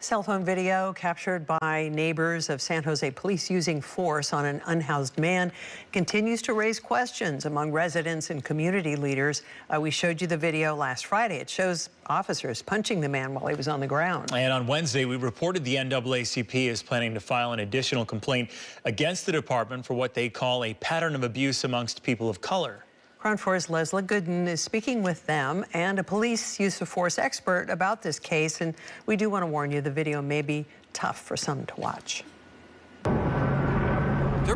Cell phone video captured by neighbors of San Jose police using force on an unhoused man continues to raise questions among residents and community leaders. We showed you the video last Friday. It shows officers punching the man while he was on the ground. And on Wednesday, we reported the NAACP is planning to file an additional complaint against the department for what they call a pattern of abuse amongst people of color. KRON 4's Leslie Gooden is speaking with them and a police use of force expert about this case, and we do want to warn you the video may be tough for some to watch. They're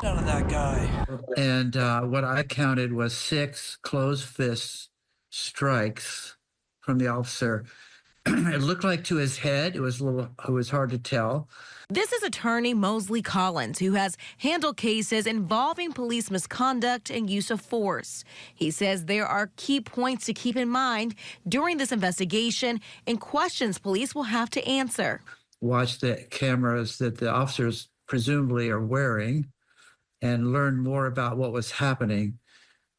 out of that guy. And what I counted was 6 closed fist strikes from the officer. It looked like to his head. It was hard to tell. This is attorney Mosley Collins, who has handled cases involving police misconduct and use of force. He says there are key points to keep in mind during this investigation and questions police will have to answer. Watch the cameras that the officers presumably are wearing and learn more about what was happening.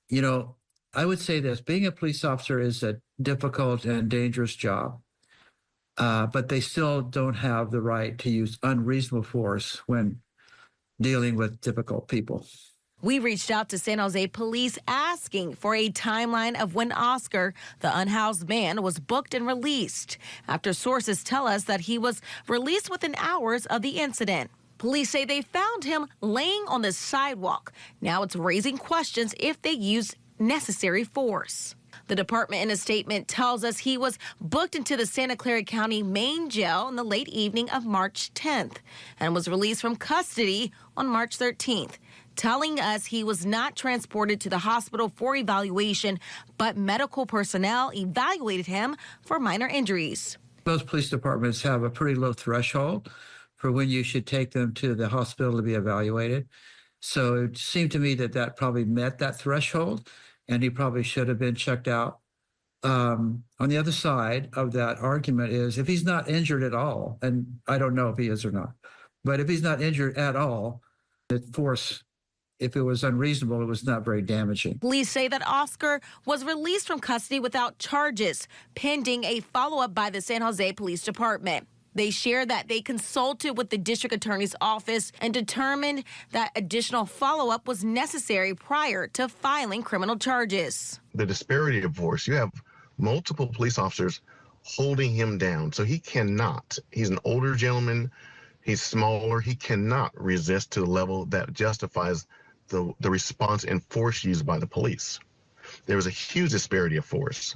You know, I would say this, being a police officer is a difficult and dangerous job. But they still don't have the right to use unreasonable force when dealing with difficult people. We reached out to San Jose police asking for a timeline of when Oscar, the unhoused man, was booked and released, after sources tell us that he was released within hours of the incident. Police say they found him laying on the sidewalk. Now it's raising questions if they used necessary force. The department in a statement tells us he was booked into the Santa Clara County main jail in the late evening of March 10th and was released from custody on March 13th, telling us he was not transported to the hospital for evaluation, but medical personnel evaluated him for minor injuries. Most police departments have a pretty low threshold for when you should take them to the hospital to be evaluated. So it seemed to me that that probably met that threshold, and he probably should have been checked out. On the other side of that argument is if he's not injured at all, and I don't know if he is or not, but if he's not injured at all, the force, if it was unreasonable, it was not very damaging. Police say that Oscar was released from custody without charges, pending a follow-up by the San Jose Police Department. They share that they consulted with the district attorney's office and determined that additional follow-up was necessary prior to filing criminal charges. The disparity of force, you have multiple police officers holding him down. So he cannot, he's an older gentleman, he's smaller, he cannot resist to the level that justifies the response and force used by the police. There was a huge disparity of force.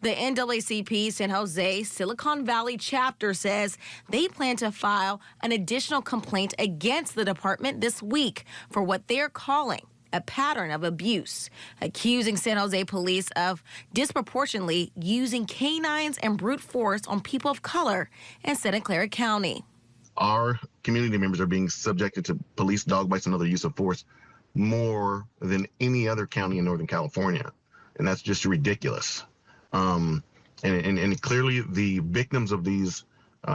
The NAACP San Jose Silicon Valley chapter says they plan to file an additional complaint against the department this week for what they're calling a pattern of abuse, accusing San Jose police of disproportionately using canines and brute force on people of color in Santa Clara County. Our community members are being subjected to police dog bites and other use of force more than any other county in Northern California, and that's just ridiculous. And clearly the victims of these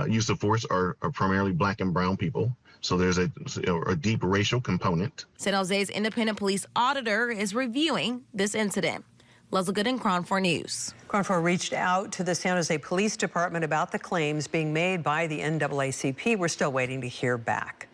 use of force are primarily black and brown people. So there's a deep racial component. San Jose's independent police auditor is reviewing this incident. Leslie Gooden, KRON 4 News. KRON 4 reached out to the San Jose Police Department about the claims being made by the NAACP. We're still waiting to hear back.